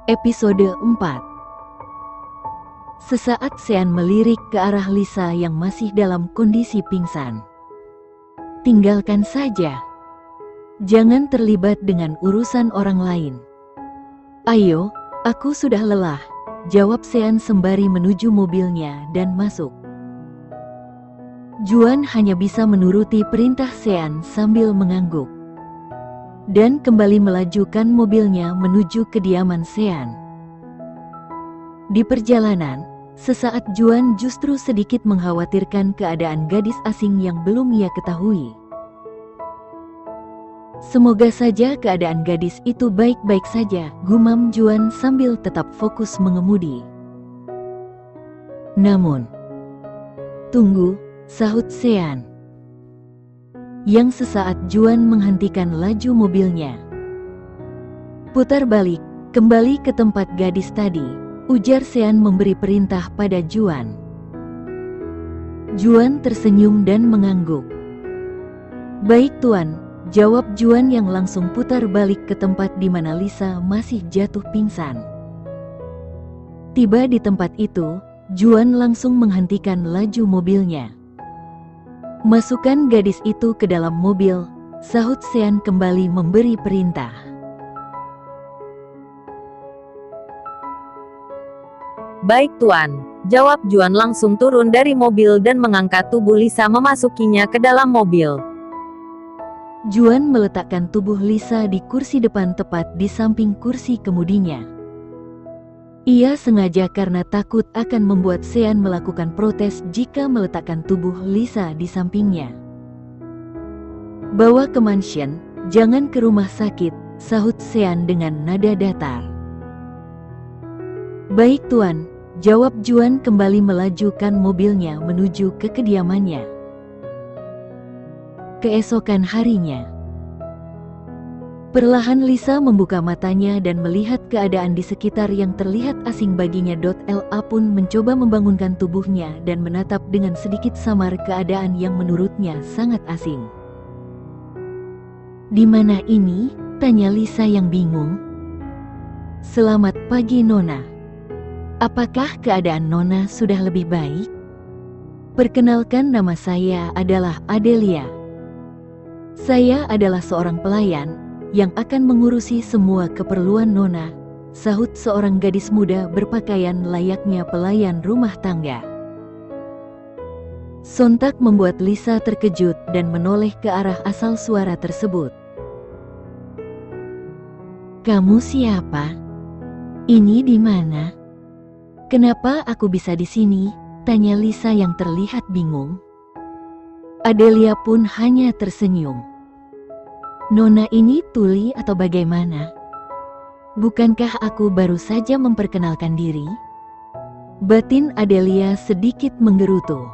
Episode 4. Sesaat Sean melirik ke arah Lisa yang masih dalam kondisi pingsan. Tinggalkan saja. Jangan terlibat dengan urusan orang lain. Ayo, aku sudah lelah, jawab Sean sembari menuju mobilnya dan masuk. Juan hanya bisa menuruti perintah Sean sambil mengangguk. Dan kembali melajukan mobilnya menuju kediaman Sean. Di perjalanan, sesaat Juan justru sedikit mengkhawatirkan keadaan gadis asing yang belum ia ketahui. Semoga saja keadaan gadis itu baik-baik saja, gumam Juan sambil tetap fokus mengemudi. Namun, tunggu, sahut Sean. Yang sesaat Juan menghentikan laju mobilnya. Putar balik, kembali ke tempat gadis tadi, ujar Sean memberi perintah pada Juan. Juan tersenyum dan mengangguk. Baik tuan, jawab Juan yang langsung putar balik ke tempat di mana Lisa masih jatuh pingsan. Tiba di tempat itu, Juan langsung menghentikan laju mobilnya. Masukkan gadis itu ke dalam mobil, sahut Sean kembali memberi perintah. Baik tuan, jawab Juan langsung turun dari mobil dan mengangkat tubuh Lisa memasukinya ke dalam mobil. Juan meletakkan tubuh Lisa di kursi depan tepat di samping kursi kemudinya. Ia sengaja karena takut akan membuat Sean melakukan protes jika meletakkan tubuh Lisa di sampingnya. Bawa ke mansion, jangan ke rumah sakit, sahut Sean dengan nada datar. Baik tuan, jawab Juan kembali melajukan mobilnya menuju ke kediamannya. Keesokan harinya, perlahan Lisa membuka matanya dan melihat keadaan di sekitar yang terlihat asing baginya. La pun mencoba membangunkan tubuhnya dan menatap dengan sedikit samar keadaan yang menurutnya sangat asing. Di mana ini? Tanya Lisa yang bingung. Selamat pagi Nona. Apakah keadaan Nona sudah lebih baik? Perkenalkan, nama saya adalah Adelia. Saya adalah seorang pelayan yang akan mengurusi semua keperluan Nona, sahut seorang gadis muda berpakaian layaknya pelayan rumah tangga. Sontak membuat Lisa terkejut dan menoleh ke arah asal suara tersebut. Kamu siapa? Ini di mana? Kenapa aku bisa di sini? Tanya Lisa yang terlihat bingung. Adelia pun hanya tersenyum. Nona ini tuli atau bagaimana? Bukankah aku baru saja memperkenalkan diri? Batin Adelia sedikit menggerutu.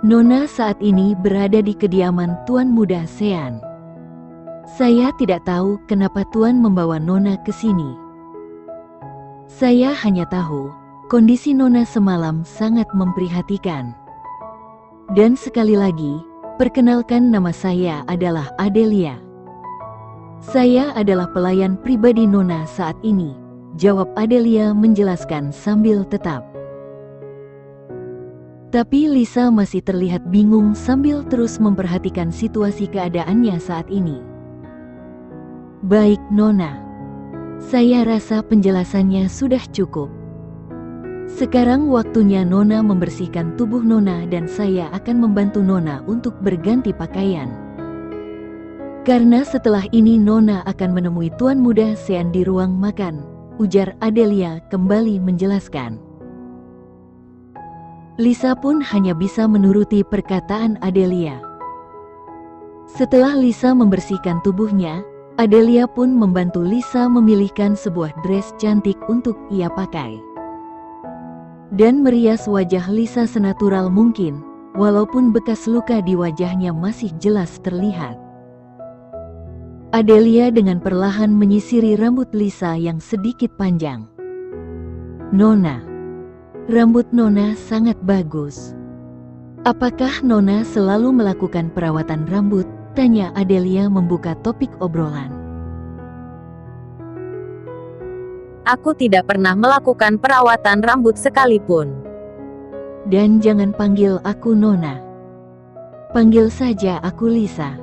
Nona saat ini berada di kediaman Tuan Muda Sean. Saya tidak tahu kenapa Tuan membawa Nona ke sini. Saya hanya tahu, kondisi Nona semalam sangat memprihatinkan. Dan sekali lagi, perkenalkan, nama saya adalah Adelia. Saya adalah pelayan pribadi Nona saat ini, jawab Adelia menjelaskan sambil tetap. Tapi Lisa masih terlihat bingung sambil terus memperhatikan situasi keadaannya saat ini. Baik Nona, saya rasa penjelasannya sudah cukup. Sekarang waktunya Nona membersihkan tubuh Nona dan saya akan membantu Nona untuk berganti pakaian. Karena setelah ini Nona akan menemui Tuan Muda Sean di ruang makan, ujar Adelia kembali menjelaskan. Lisa pun hanya bisa menuruti perkataan Adelia. Setelah Lisa membersihkan tubuhnya, Adelia pun membantu Lisa memilihkan sebuah dress cantik untuk ia pakai. Dan merias wajah Lisa senatural mungkin, walaupun bekas luka di wajahnya masih jelas terlihat. Adelia dengan perlahan menyisiri rambut Lisa yang sedikit panjang. Nona, rambut Nona sangat bagus. Apakah Nona selalu melakukan perawatan rambut? Tanya Adelia membuka topik obrolan. Aku tidak pernah melakukan perawatan rambut sekalipun. Dan jangan panggil aku Nona. Panggil saja aku Lisa.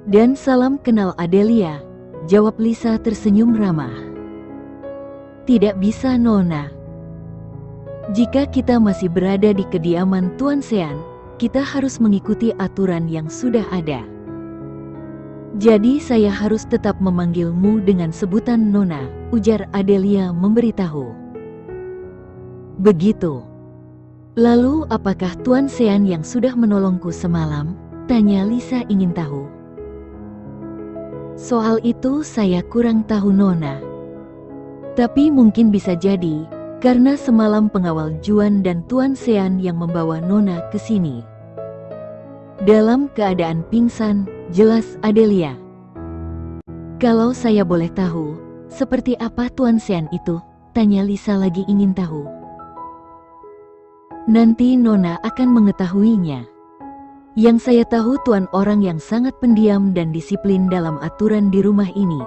Dan salam kenal Adelia, jawab Lisa tersenyum ramah. Tidak bisa Nona. Jika kita masih berada di kediaman Tuan Sean, kita harus mengikuti aturan yang sudah ada. Jadi saya harus tetap memanggilmu dengan sebutan Nona, ujar Adelia memberitahu. Begitu. Lalu apakah Tuan Sean yang sudah menolongku semalam? Tanya Lisa ingin tahu. Soal itu saya kurang tahu Nona. Tapi mungkin bisa jadi, karena semalam pengawal Juan dan Tuan Sean yang membawa Nona ke sini. Dalam keadaan pingsan, jelas Adelia. Kalau saya boleh tahu, seperti apa Tuan Sean itu? Tanya Lisa lagi ingin tahu. Nanti Nona akan mengetahuinya. Yang saya tahu Tuan orang yang sangat pendiam dan disiplin dalam aturan di rumah ini.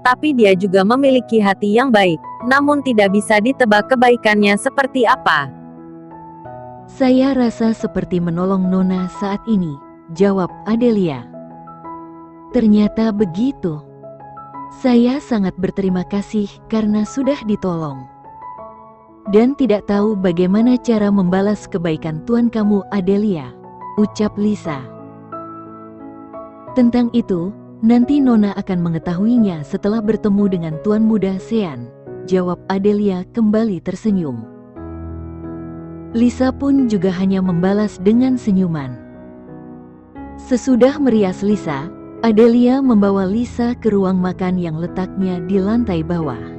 Tapi dia juga memiliki hati yang baik, namun tidak bisa ditebak kebaikannya seperti apa. Saya rasa seperti menolong Nona saat ini, jawab Adelia. Ternyata begitu. Saya sangat berterima kasih karena sudah ditolong. Dan tidak tahu bagaimana cara membalas kebaikan Tuan kamu Adelia, ucap Lisa. Tentang itu, nanti Nona akan mengetahuinya setelah bertemu dengan Tuan Muda Sean, jawab Adelia kembali tersenyum. Lisa pun juga hanya membalas dengan senyuman. Sesudah merias Lisa, Adelia membawa Lisa ke ruang makan yang letaknya di lantai bawah.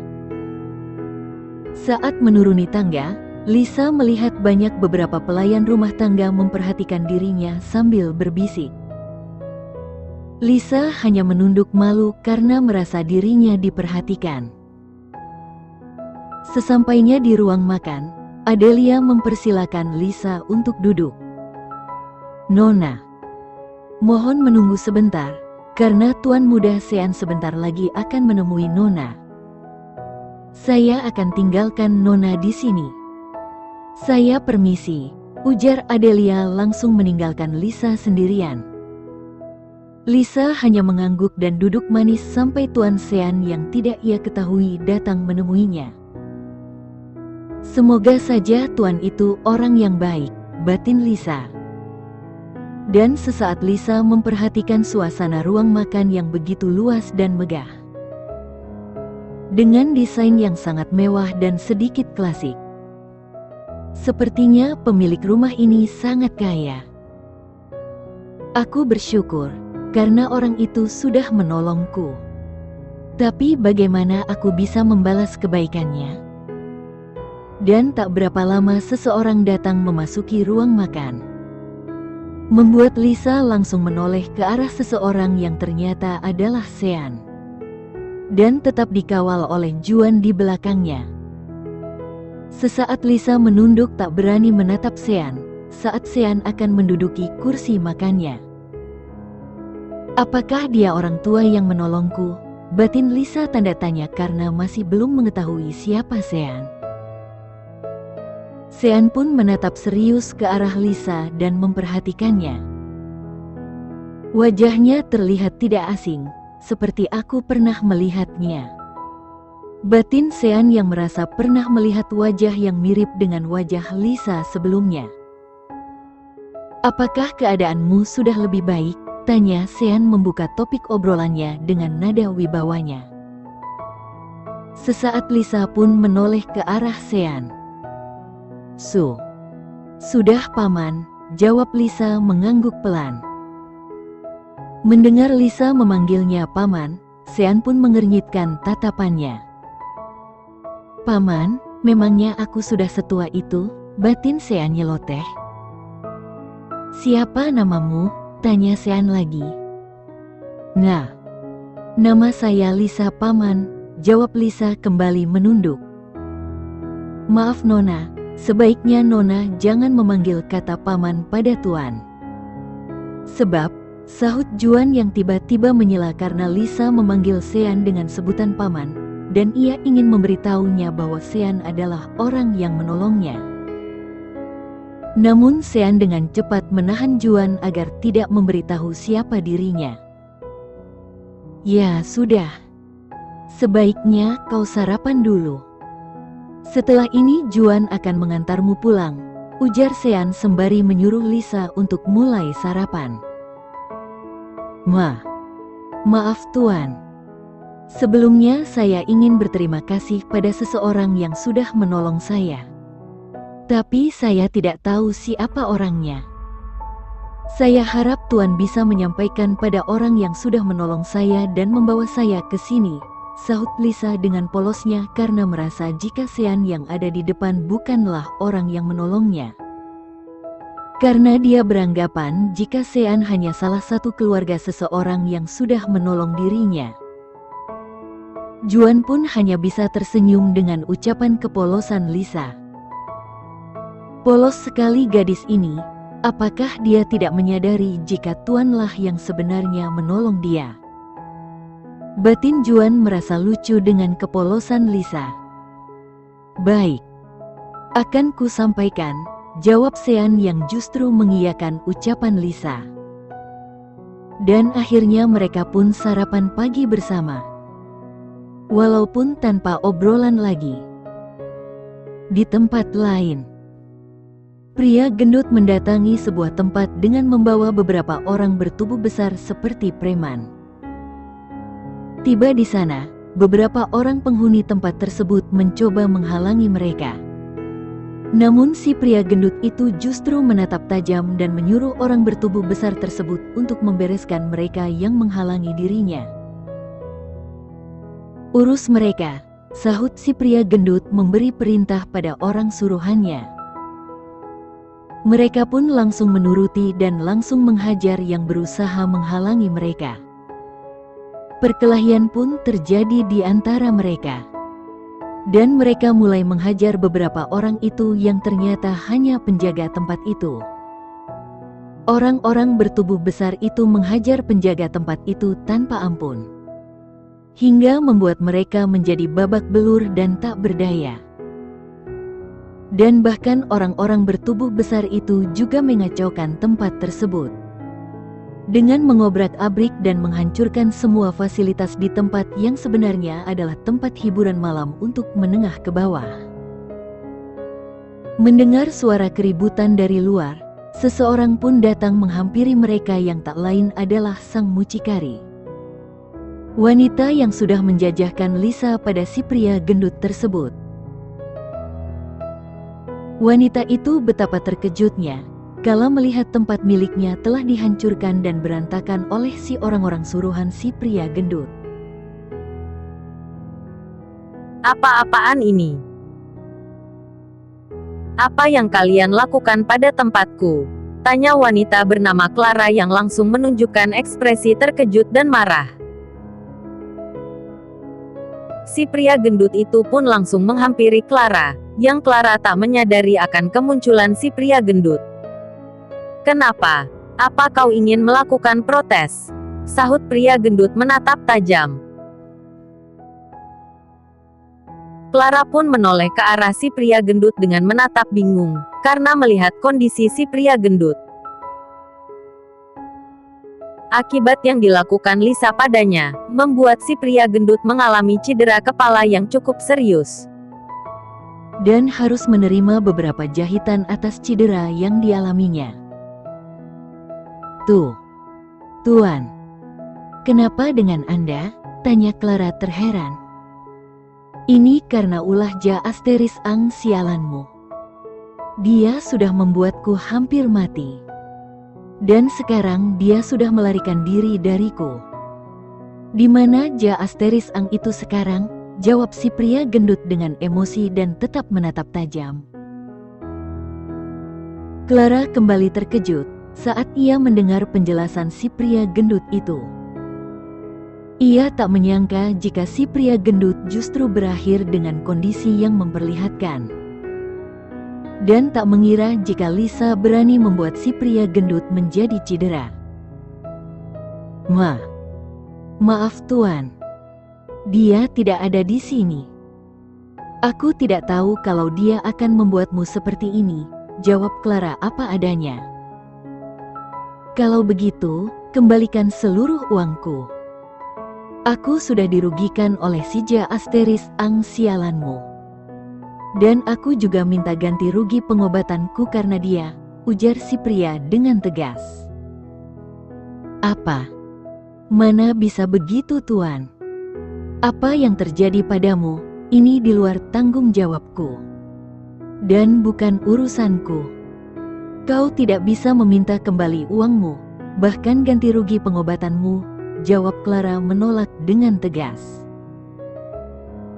Saat menuruni tangga, Lisa melihat beberapa pelayan rumah tangga memperhatikan dirinya sambil berbisik. Lisa hanya menunduk malu karena merasa dirinya diperhatikan. Sesampainya di ruang makan, Adelia mempersilakan Lisa untuk duduk. Nona, mohon menunggu sebentar, karena Tuan Muda Sean sebentar lagi akan menemui Nona. Saya akan tinggalkan Nona di sini. Saya permisi, ujar Adelia langsung meninggalkan Lisa sendirian. Lisa hanya mengangguk dan duduk manis sampai Tuan Sean yang tidak ia ketahui datang menemuinya. Semoga saja Tuan itu orang yang baik, batin Lisa. Dan sesaat Lisa memperhatikan suasana ruang makan yang begitu luas dan megah. Dengan desain yang sangat mewah dan sedikit klasik. Sepertinya pemilik rumah ini sangat kaya. Aku bersyukur, karena orang itu sudah menolongku. Tapi bagaimana aku bisa membalas kebaikannya? Dan tak berapa lama seseorang datang memasuki ruang makan. Membuat Lisa langsung menoleh ke arah seseorang yang ternyata adalah Sean. Dan tetap dikawal oleh Juan di belakangnya. Sesaat Lisa menunduk tak berani menatap Sean, saat Sean akan menduduki kursi makannya. Apakah dia orang tua yang menolongku? Batin Lisa tanda tanya karena masih belum mengetahui siapa Sean. Sean pun menatap serius ke arah Lisa dan memperhatikannya. Wajahnya terlihat tidak asing, seperti aku pernah melihatnya. Batin Sean yang merasa pernah melihat wajah yang mirip dengan wajah Lisa sebelumnya. Apakah keadaanmu sudah lebih baik? Tanya Sean membuka topik obrolannya dengan nada wibawanya. Sesaat Lisa pun menoleh ke arah Sean. Sudah paman, jawab Lisa mengangguk pelan. Mendengar Lisa memanggilnya paman, Sean pun mengernyitkan tatapannya. Paman, memangnya aku sudah setua itu? Batin Sean nyeloteh. Siapa namamu? Tanya Sean lagi. Nah, nama saya Lisa paman, jawab Lisa kembali menunduk. Maaf Nona, sebaiknya Nona jangan memanggil kata paman pada Tuan. Sebab, Sahut Juan yang tiba-tiba menyela karena Lisa memanggil Sean dengan sebutan paman, dan ia ingin memberitahunya bahwa Sean adalah orang yang menolongnya. Namun Sean dengan cepat menahan Juan agar tidak memberitahu siapa dirinya. Ya sudah, sebaiknya kau sarapan dulu. Setelah ini Juan akan mengantarmu pulang, ujar Sean sembari menyuruh Lisa untuk mulai sarapan. Maaf Tuan. Sebelumnya saya ingin berterima kasih pada seseorang yang sudah menolong saya. Tapi saya tidak tahu siapa orangnya. Saya harap Tuan bisa menyampaikan pada orang yang sudah menolong saya dan membawa saya ke sini, sahut Lisa dengan polosnya karena merasa jika Sean yang ada di depan bukanlah orang yang menolongnya. Karena dia beranggapan jika Sean hanya salah satu keluarga seseorang yang sudah menolong dirinya. Juan pun hanya bisa tersenyum dengan ucapan kepolosan Lisa. Polos sekali gadis ini, apakah dia tidak menyadari jika Tuanlah yang sebenarnya menolong dia? Batin Juan merasa lucu dengan kepolosan Lisa. Baik, akan ku sampaikan, jawab Sean yang justru mengiyakan ucapan Lisa. Dan akhirnya mereka pun sarapan pagi bersama. Walaupun tanpa obrolan lagi. Di tempat lain, pria gendut mendatangi sebuah tempat dengan membawa beberapa orang bertubuh besar seperti preman. Tiba di sana, beberapa orang penghuni tempat tersebut mencoba menghalangi mereka. Namun si pria gendut itu justru menatap tajam dan menyuruh orang bertubuh besar tersebut untuk membereskan mereka yang menghalangi dirinya. Urus mereka, sahut si pria gendut memberi perintah pada orang suruhannya. Mereka pun langsung menuruti dan langsung menghajar yang berusaha menghalangi mereka. Perkelahian pun terjadi di antara mereka. Dan mereka mulai menghajar beberapa orang itu yang ternyata hanya penjaga tempat itu. Orang-orang bertubuh besar itu menghajar penjaga tempat itu tanpa ampun. Hingga membuat mereka menjadi babak belur dan tak berdaya. Dan bahkan orang-orang bertubuh besar itu juga mengacaukan tempat tersebut. Dengan mengobrak-abrik dan menghancurkan semua fasilitas di tempat yang sebenarnya adalah tempat hiburan malam untuk menengah ke bawah. Mendengar suara keributan dari luar, seseorang pun datang menghampiri mereka yang tak lain adalah sang mucikari. Wanita yang sudah menjajahkan Lisa pada si pria gendut tersebut. Wanita itu betapa terkejutnya kala melihat tempat miliknya telah dihancurkan dan berantakan oleh si orang-orang suruhan si pria gendut. Apa-apaan ini? Apa yang kalian lakukan pada tempatku? Tanya wanita bernama Clara yang langsung menunjukkan ekspresi terkejut dan marah. Si pria gendut itu pun langsung menghampiri Clara, yang Clara tak menyadari akan kemunculan si pria gendut. Kenapa? Apa kau ingin melakukan protes? Sahut pria gendut menatap tajam. Clara pun menoleh ke arah si pria gendut dengan menatap bingung, karena melihat kondisi si pria gendut. Akibat yang dilakukan Lisa padanya, membuat si pria gendut mengalami cedera kepala yang cukup serius. Dan harus menerima beberapa jahitan atas cedera yang dialaminya. Tuan, kenapa dengan Anda? Tanya Clara terheran. Ini karena ulah Jaasteris Ang sialanmu. Dia sudah membuatku hampir mati. Dan sekarang dia sudah melarikan diri dariku. Di mana Jaasteris Ang itu sekarang? Jawab si pria gendut dengan emosi dan tetap menatap tajam. Clara kembali terkejut saat ia mendengar penjelasan si pria gendut itu. Ia tak menyangka jika si pria gendut justru berakhir dengan kondisi yang memperlihatkan. Dan tak mengira jika Lisa berani membuat si pria gendut menjadi cedera. Maaf Tuan. Dia tidak ada di sini. Aku tidak tahu kalau dia akan membuatmu seperti ini, jawab Clara apa adanya. Kalau begitu, kembalikan seluruh uangku. Aku sudah dirugikan oleh si Asteris Ang sialanmu. Dan aku juga minta ganti rugi pengobatanku karena dia, ujar si pria dengan tegas. Apa? Mana bisa begitu Tuan? Apa yang terjadi padamu? Ini di luar tanggung jawabku. Dan bukan urusanku. Kau tidak bisa meminta kembali uangmu, bahkan ganti rugi pengobatanmu, jawab Clara menolak dengan tegas.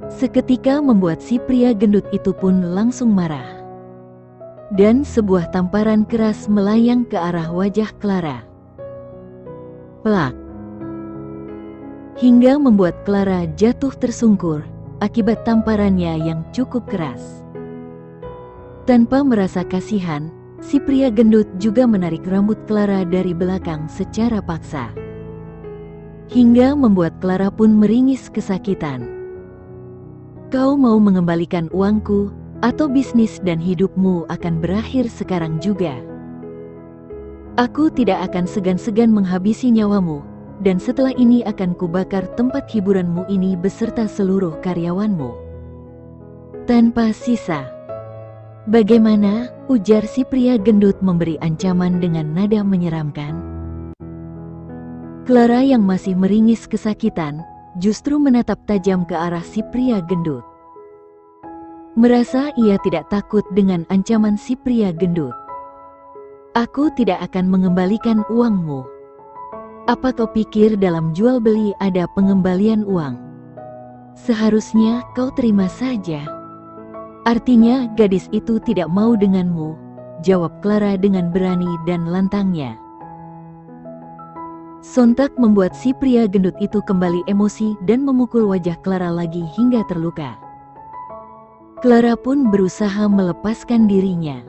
Seketika membuat si pria gendut itu pun langsung marah. Dan sebuah tamparan keras melayang ke arah wajah Clara. Plak. Hingga membuat Clara jatuh tersungkur akibat tamparannya yang cukup keras. Tanpa merasa kasihan, si pria gendut juga menarik rambut Clara dari belakang secara paksa. Hingga membuat Clara pun meringis kesakitan. Kau mau mengembalikan uangku, atau bisnis dan hidupmu akan berakhir sekarang juga. Aku tidak akan segan-segan menghabisi nyawamu, dan setelah ini akan kubakar tempat hiburanmu ini beserta seluruh karyawanmu. Tanpa sisa. Bagaimana? Ujar si pria gendut memberi ancaman dengan nada menyeramkan. Clara yang masih meringis kesakitan, justru menatap tajam ke arah si pria gendut. Merasa ia tidak takut dengan ancaman si pria gendut. Aku tidak akan mengembalikan uangmu. Apa kau pikir dalam jual beli ada pengembalian uang? Seharusnya kau terima saja. Artinya gadis itu tidak mau denganmu, jawab Clara dengan berani dan lantangnya. Sontak membuat si pria gendut itu kembali emosi dan memukul wajah Clara lagi hingga terluka. Clara pun berusaha melepaskan dirinya.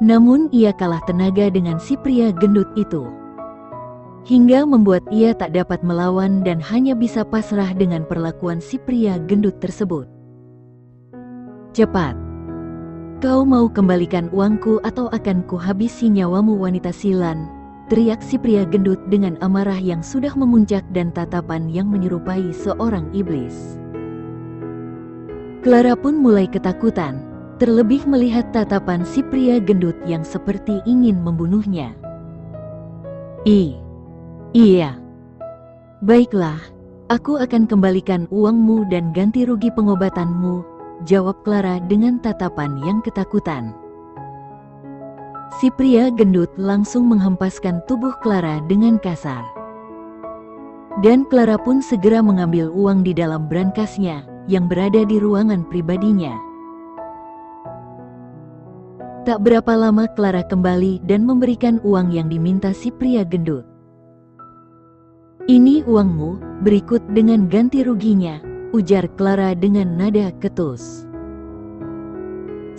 Namun ia kalah tenaga dengan si pria gendut itu. Hingga membuat ia tak dapat melawan dan hanya bisa pasrah dengan perlakuan si pria gendut tersebut. Cepat. Kau mau kembalikan uangku atau akan kuhabisi nyawamu wanita silan, teriak si pria gendut dengan amarah yang sudah memuncak dan tatapan yang menyerupai seorang iblis. Clara pun mulai ketakutan, terlebih melihat tatapan si pria gendut yang seperti ingin membunuhnya. Iya. Baiklah, aku akan kembalikan uangmu dan ganti rugi pengobatanmu, jawab Clara dengan tatapan yang ketakutan. Si pria gendut langsung menghempaskan tubuh Clara dengan kasar. Dan Clara pun segera mengambil uang di dalam brankasnya, yang berada di ruangan pribadinya. Tak berapa lama Clara kembali dan memberikan uang yang diminta si pria gendut. Ini uangmu, berikut dengan ganti ruginya, ujar Clara dengan nada ketus.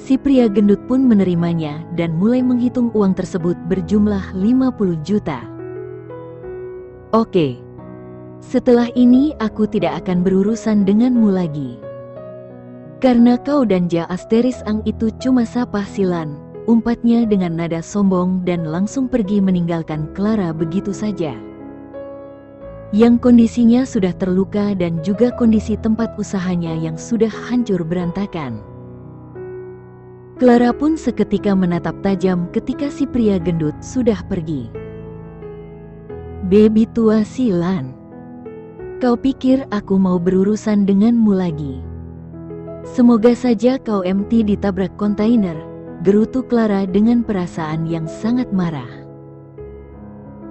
Si pria gendut pun menerimanya dan mulai menghitung uang tersebut berjumlah 50 juta. Oke. Setelah ini aku tidak akan berurusan denganmu lagi. Karena kau dan Asteris Ang itu cuma sapah silan, umpatnya dengan nada sombong dan langsung pergi meninggalkan Clara begitu saja. Yang kondisinya sudah terluka dan juga kondisi tempat usahanya yang sudah hancur berantakan. Clara pun seketika menatap tajam ketika si pria gendut sudah pergi. Baby tua silan. Kau pikir aku mau berurusan denganmu lagi? Semoga saja kau mati ditabrak kontainer, gerutu Clara dengan perasaan yang sangat marah.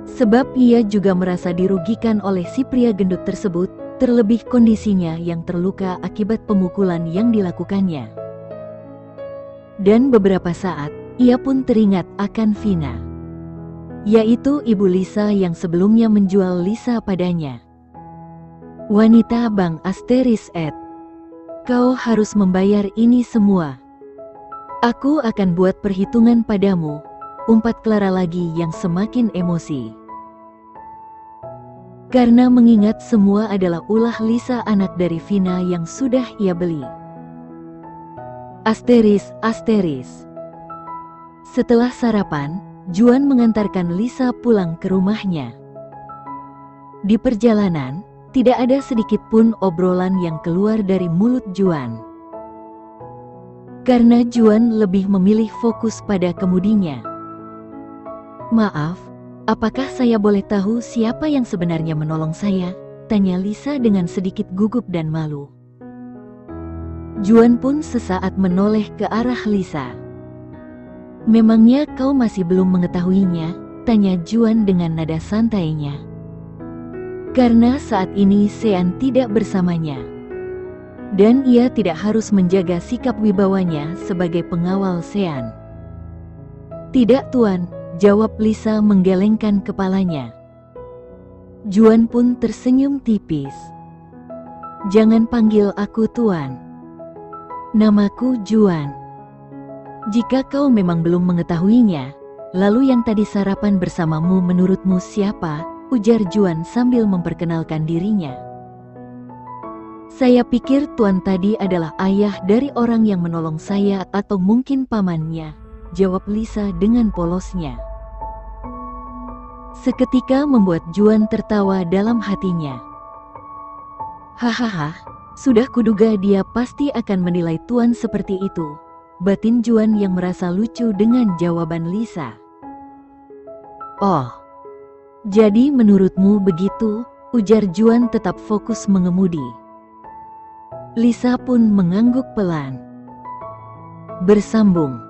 Sebab ia juga merasa dirugikan oleh si pria gendut tersebut, terlebih kondisinya yang terluka akibat pemukulan yang dilakukannya. Dan beberapa saat, ia pun teringat akan Vina. Yaitu ibu Lisa yang sebelumnya menjual Lisa padanya. Wanita Bang Asteris Ed. Kau harus membayar ini semua. Aku akan buat perhitungan padamu, umpat Clara lagi yang semakin emosi. Karena mengingat semua adalah ulah Lisa anak dari Vina yang sudah ia beli. Asteris. Setelah sarapan, Juan mengantarkan Lisa pulang ke rumahnya. Di perjalanan, tidak ada sedikit pun obrolan yang keluar dari mulut Juan. Karena Juan lebih memilih fokus pada kemudinya. "Maaf, apakah saya boleh tahu siapa yang sebenarnya menolong saya?" tanya Lisa dengan sedikit gugup dan malu. Juan pun sesaat menoleh ke arah Lisa. "Memangnya kau masih belum mengetahuinya?" tanya Juan dengan nada santainya. Karena saat ini Sean tidak bersamanya. Dan ia tidak harus menjaga sikap wibawanya sebagai pengawal Sean. "Tidak Tuan," jawab Lisa menggelengkan kepalanya. Juan pun tersenyum tipis. "Jangan panggil aku Tuan. Namaku Juan. Jika kau memang belum mengetahuinya, lalu yang tadi sarapan bersamamu menurutmu siapa?" ujar Juan sambil memperkenalkan dirinya. "Saya pikir Tuan tadi adalah ayah dari orang yang menolong saya atau mungkin pamannya," jawab Lisa dengan polosnya. Seketika membuat Juan tertawa dalam hatinya. "Hahaha, sudah kuduga dia pasti akan menilai Tuan seperti itu," batin Juan yang merasa lucu dengan jawaban Lisa. "Oh, jadi menurutmu begitu?" ujar Juan tetap fokus mengemudi. Lisa pun mengangguk pelan. Bersambung.